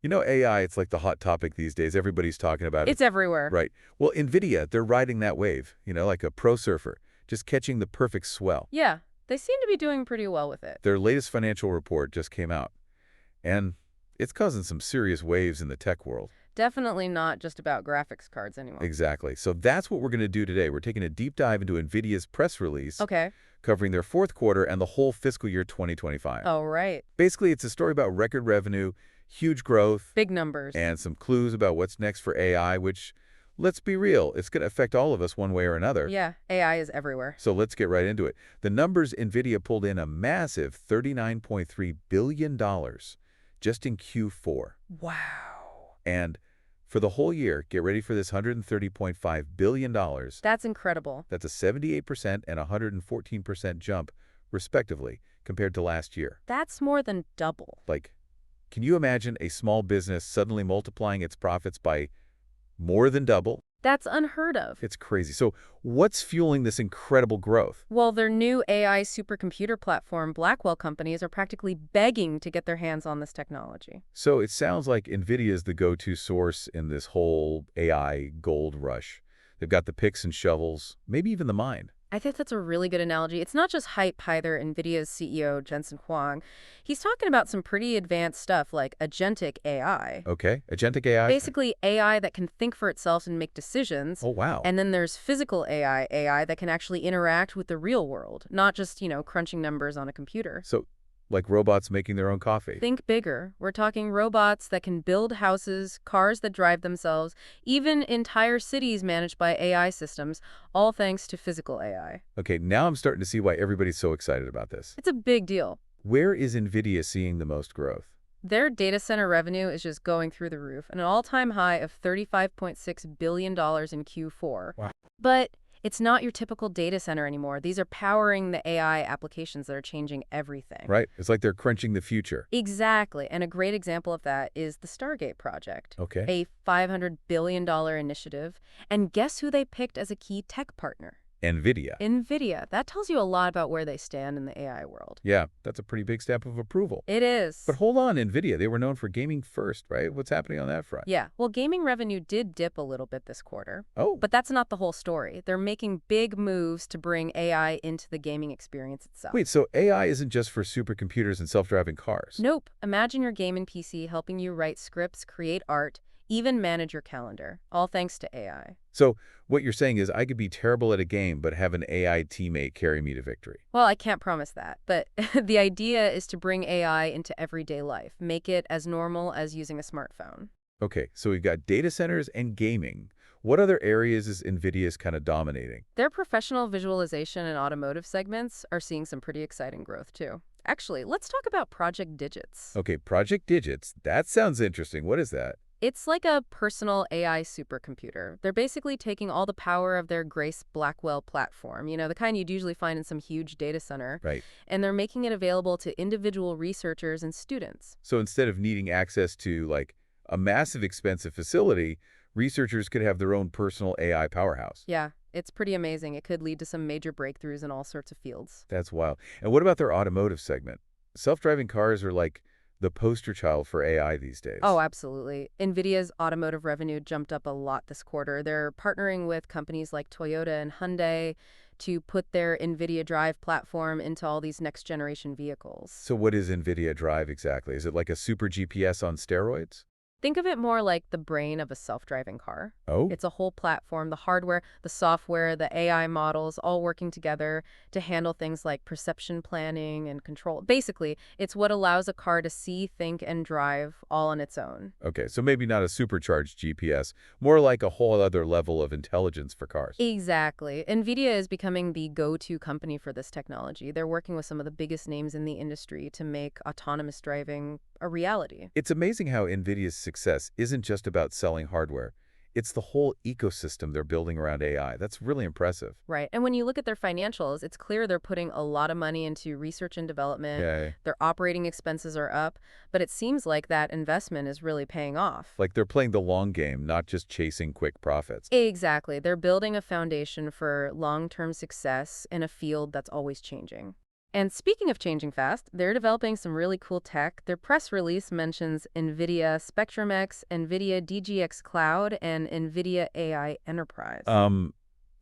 You know, AI, it's like the hot topic these days. Everybody's talking about it. It's everywhere. Right. Well, NVIDIA, they're riding that wave, like a pro surfer, just catching the perfect swell. Yeah, they seem to be doing pretty well with it. Their latest financial report just came out, and it's causing some serious waves in the tech world. Definitely not just about graphics cards anymore. Exactly. So that's what we're going to do today. We're taking a deep dive into NVIDIA's press release, Okay. covering their fourth quarter and the whole fiscal year 2025. Oh, right. Basically, it's a story about record revenue, huge growth, Big numbers. and some clues about what's next for AI, which, let's be real, it's going to affect all of us one way or another. Yeah, AI is everywhere. So let's get right into it. The numbers NVIDIA pulled in a massive $39.3 billion just in Q4. Wow. And for the whole year, get ready for this $130.5 billion. That's incredible. That's a 78% and 114% jump, respectively, compared to last year. That's more than double. Like, can you imagine a small business suddenly multiplying its profits by more than double? That's unheard of. It's crazy. So what's fueling this incredible growth? Well, their new AI supercomputer platform, Blackwell companies, are practically begging to get their hands on this technology. So it sounds like NVIDIA is the go-to source in this whole AI gold rush. They've got the picks and shovels, maybe even the mine. I think that's a really good analogy. It's not just hype either. NVIDIA's CEO, Jensen Huang, he's talking about some pretty advanced stuff like agentic AI. Okay, agentic AI? Basically, AI that can think for itself and make decisions. Oh, wow. And then there's physical AI that can actually interact with the real world, not just, crunching numbers on a computer. So, like robots making their own coffee. Think bigger. We're talking robots that can build houses, cars that drive themselves, even entire cities managed by AI systems, all thanks to physical AI. Okay, now I'm starting to see why everybody's so excited about this. It's a big deal. Where is NVIDIA seeing the most growth? Their data center revenue is just going through the roof, an all-time high of $35.6 billion in Q4. Wow. But it's not your typical data center anymore. These are powering the AI applications that are changing everything. Right, it's like they're crunching the future. Exactly, and a great example of that is the Stargate project, Okay. a $500 billion initiative. And guess who they picked as a key tech partner? NVIDIA. NVIDIA. That tells you a lot about where they stand in the AI world. Yeah, that's a pretty big stamp of approval. It is. But hold on, NVIDIA, they were known for gaming first, right? What's happening on that front? Yeah, well, gaming revenue did dip a little bit this quarter. Oh. But that's not the whole story. They're making big moves to bring AI into the gaming experience itself. Wait, so AI isn't just for supercomputers and self-driving cars? Nope. Imagine your gaming PC helping you write scripts, create art, even manage your calendar, all thanks to AI. So what you're saying is I could be terrible at a game but have an AI teammate carry me to victory. Well, I can't promise that, but the idea is to bring AI into everyday life, make it as normal as using a smartphone. Okay, so we've got data centers and gaming. What other areas is NVIDIA's kind of dominating? Their professional visualization and automotive segments are seeing some pretty exciting growth, too. Actually, let's talk about Project Digits. Okay, Project Digits. That sounds interesting. What is that? It's like a personal AI supercomputer. They're basically taking all the power of their Grace Blackwell platform, the kind you'd usually find in some huge data center, Right. and they're making it available to individual researchers and students. So instead of needing access to, like, a massive expensive facility, researchers could have their own personal AI powerhouse. Yeah, it's pretty amazing. It could lead to some major breakthroughs in all sorts of fields. That's wild. And what about their automotive segment? Self-driving cars are like the poster child for AI these days. Oh, absolutely. NVIDIA's automotive revenue jumped up a lot this quarter. They're partnering with companies like Toyota and Hyundai to put their NVIDIA Drive platform into all these next-generation vehicles. So what is NVIDIA Drive exactly? Is it like a super GPS on steroids? Think of it more like the brain of a self-driving car. Oh? It's a whole platform, the hardware, the software, the AI models, all working together to handle things like perception planning and control. Basically, it's what allows a car to see, think, and drive all on its own. Okay, so maybe not a supercharged GPS, more like a whole other level of intelligence for cars. Exactly. NVIDIA is becoming the go-to company for this technology. They're working with some of the biggest names in the industry to make autonomous driving a reality. It's amazing how NVIDIA's success isn't just about selling hardware. It's the whole ecosystem they're building around AI. That's really impressive. Right. And when you look at their financials, it's clear they're putting a lot of money into research and development. Yeah. Their operating expenses are up, but it seems like that investment is really paying off. Like they're playing the long game, not just chasing quick profits. Exactly. They're building a foundation for long-term success in a field that's always changing. And speaking of changing fast, they're developing some really cool tech. Their press release mentions NVIDIA Spectrum-X, NVIDIA DGX Cloud, and NVIDIA AI Enterprise. Um,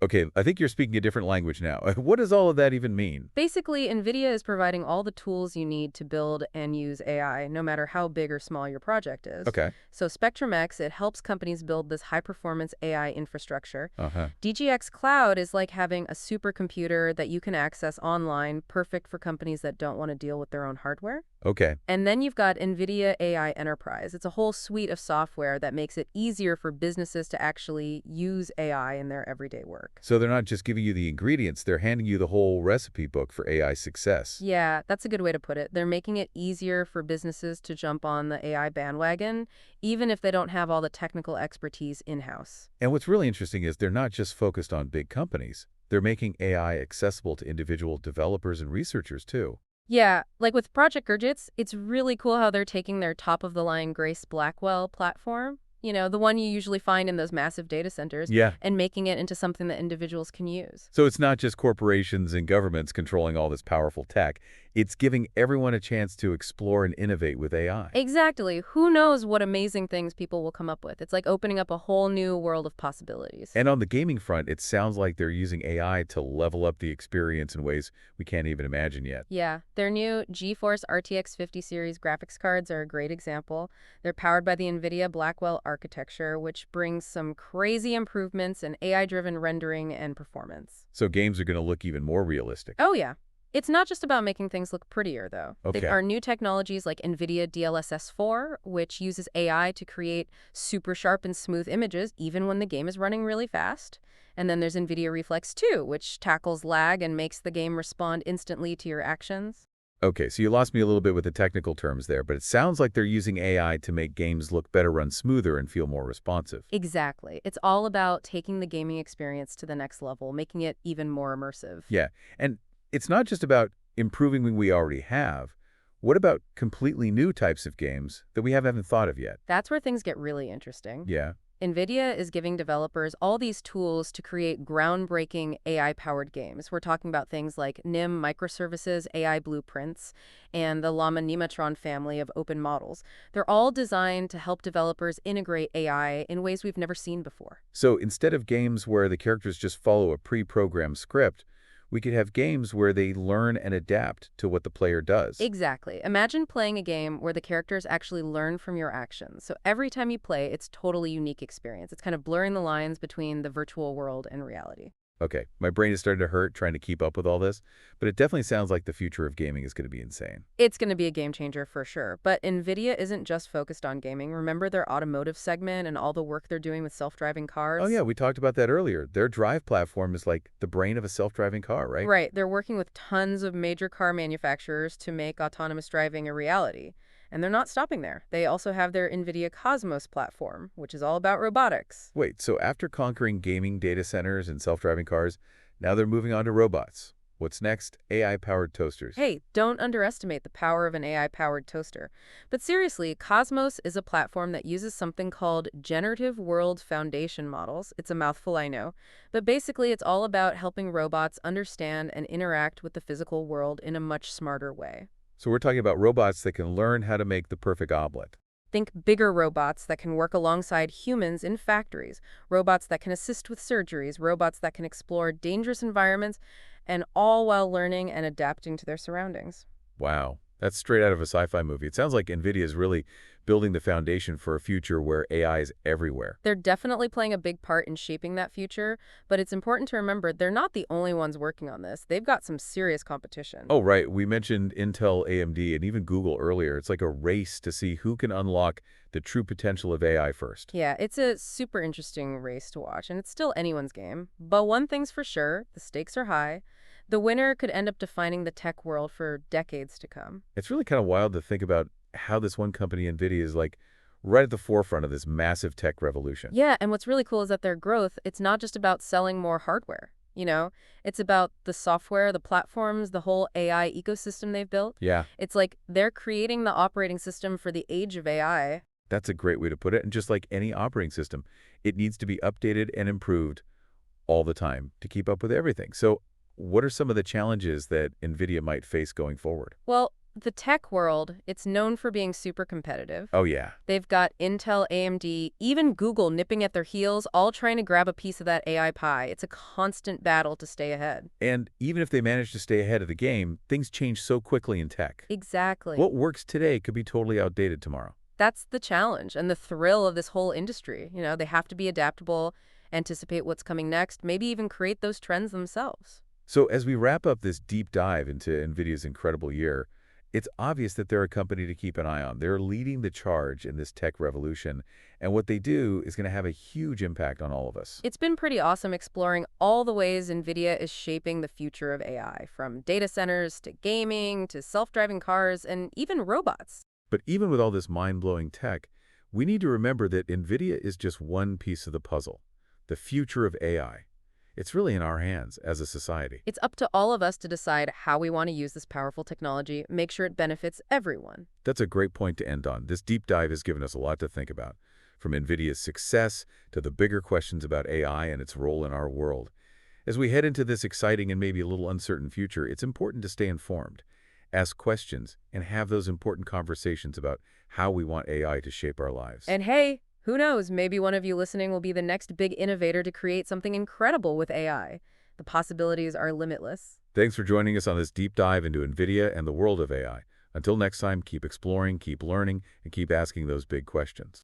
okay, I think you're speaking a different language now. What does all of that even mean? Basically, NVIDIA is providing all the tools you need to build and use AI, no matter how big or small your project is. Okay. So Spectrum-X, it helps companies build this high-performance AI infrastructure. Uh-huh. DGX Cloud is like having a supercomputer that you can access online, perfect for companies that don't want to deal with their own hardware. Okay. And then you've got NVIDIA AI Enterprise. It's a whole suite of software that makes it easier for businesses to actually use AI in their everyday work. So they're not just giving you the ingredients, they're handing you the whole recipe book for AI success. Yeah, that's a good way to put it. They're making it easier for businesses to jump on the AI bandwagon, even if they don't have all the technical expertise in-house. And what's really interesting is they're not just focused on big companies. They're making AI accessible to individual developers and researchers, too. Yeah, like with Project Gurgits, it's really cool how they're taking their top-of-the-line Grace Blackwell platform, the one you usually find in those massive data centers, Yeah. and making it into something that individuals can use. So it's not just corporations and governments controlling all this powerful tech. It's giving everyone a chance to explore and innovate with AI. Exactly. Who knows what amazing things people will come up with? It's like opening up a whole new world of possibilities. And on the gaming front, it sounds like they're using AI to level up the experience in ways we can't even imagine yet. Yeah, their new GeForce RTX 50 series graphics cards are a great example. They're powered by the NVIDIA Blackwell architecture, which brings some crazy improvements in AI-driven rendering and performance. So games are going to look even more realistic. Oh, yeah. It's not just about making things look prettier, though. Okay. There are new technologies like NVIDIA DLSS4, which uses AI to create super sharp and smooth images, even when the game is running really fast. And then there's NVIDIA Reflex 2, which tackles lag and makes the game respond instantly to your actions. Okay, so you lost me a little bit with the technical terms there, but it sounds like they're using AI to make games look better, run smoother, and feel more responsive. Exactly. It's all about taking the gaming experience to the next level, making it even more immersive. Yeah, and it's not just about improving what we already have. What about completely new types of games that we haven't thought of yet? That's where things get really interesting. Yeah. NVIDIA is giving developers all these tools to create groundbreaking AI-powered games. We're talking about things like NIM microservices, AI blueprints, and the Llama Nematron family of open models. They're all designed to help developers integrate AI in ways we've never seen before. So instead of games where the characters just follow a pre-programmed script, we could have games where they learn and adapt to what the player does. Exactly. Imagine playing a game where the characters actually learn from your actions. So every time you play, it's totally unique experience. It's kind of blurring the lines between the virtual world and reality. Okay, my brain is starting to hurt trying to keep up with all this, but it definitely sounds like the future of gaming is going to be insane. It's going to be a game changer for sure. But NVIDIA isn't just focused on gaming. Remember their automotive segment and all the work they're doing with self-driving cars? Oh yeah, we talked about that earlier. Their drive platform is like the brain of a self-driving car, right? Right. They're working with tons of major car manufacturers to make autonomous driving a reality. And they're not stopping there. They also have their NVIDIA Cosmos platform, which is all about robotics. Wait, so after conquering gaming data centers and self-driving cars, now they're moving on to robots. What's next? AI-powered toasters. Hey, don't underestimate the power of an AI-powered toaster. But seriously, Cosmos is a platform that uses something called Generative World Foundation models. It's a mouthful, I know. But basically, it's all about helping robots understand and interact with the physical world in a much smarter way. So we're talking about robots that can learn how to make the perfect omelet. Think bigger robots that can work alongside humans in factories, robots that can assist with surgeries, robots that can explore dangerous environments, and all while learning and adapting to their surroundings. Wow, that's straight out of a sci-fi movie. It sounds like NVIDIA is really building the foundation for a future where AI is everywhere. They're definitely playing a big part in shaping that future, but it's important to remember they're not the only ones working on this. They've got some serious competition. Oh, right. We mentioned Intel, AMD, and even Google earlier. It's like a race to see who can unlock the true potential of AI first. Yeah, it's a super interesting race to watch, and it's still anyone's game. But one thing's for sure, the stakes are high. The winner could end up defining the tech world for decades to come. It's really kind of wild to think about how this one company, NVIDIA, is like right at the forefront of this massive tech revolution. Yeah, and what's really cool is that their growth, it's not just about selling more hardware. It's about the software, the platforms, the whole AI ecosystem they've built. Yeah, It's like they're creating the operating system for the age of AI. that's a great way to put it. And just like any operating system, it needs to be updated and improved all the time to keep up with everything. So What are some of the challenges that NVIDIA might face going forward? Well, the tech world, it's known for being super competitive. Oh, yeah. They've got Intel, AMD, even Google nipping at their heels, all trying to grab a piece of that AI pie. It's a constant battle to stay ahead. And even if they manage to stay ahead of the game, things change so quickly in tech. Exactly. What works today could be totally outdated tomorrow. That's the challenge and the thrill of this whole industry. They have to be adaptable, anticipate what's coming next, maybe even create those trends themselves. So as we wrap up this deep dive into NVIDIA's incredible year, it's obvious that they're a company to keep an eye on. They're leading the charge in this tech revolution, and what they do is going to have a huge impact on all of us. It's been pretty awesome exploring all the ways NVIDIA is shaping the future of AI, from data centers to gaming to self-driving cars and even robots. But even with all this mind-blowing tech, we need to remember that NVIDIA is just one piece of the puzzle, the future of AI. It's really in our hands as a society. It's up to all of us to decide how we want to use this powerful technology, make sure it benefits everyone. That's a great point to end on. This deep dive has given us a lot to think about, from NVIDIA's success to the bigger questions about AI and its role in our world. As we head into this exciting and maybe a little uncertain future, it's important to stay informed, ask questions, and have those important conversations about how we want AI to shape our lives. And hey, who knows, maybe one of you listening will be the next big innovator to create something incredible with AI. The possibilities are limitless. Thanks for joining us on this deep dive into NVIDIA and the world of AI. Until next time, keep exploring, keep learning, and keep asking those big questions.